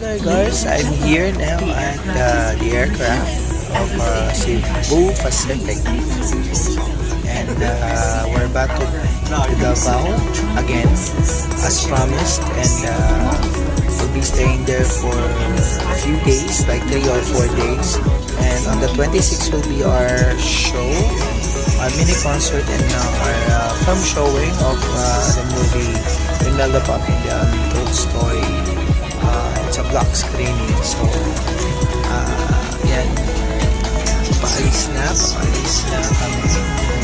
Guys, I'm here now at the aircraft of Cebu Pacific, and we're about to Davao again as promised, and we'll be staying there for a few days, like 3 or 4 days, and on the 26th will be our show, our mini concert, and our film showing of the movie Imelda Pop and the Untold Story. It's a block screening, so yan, paalis na kami.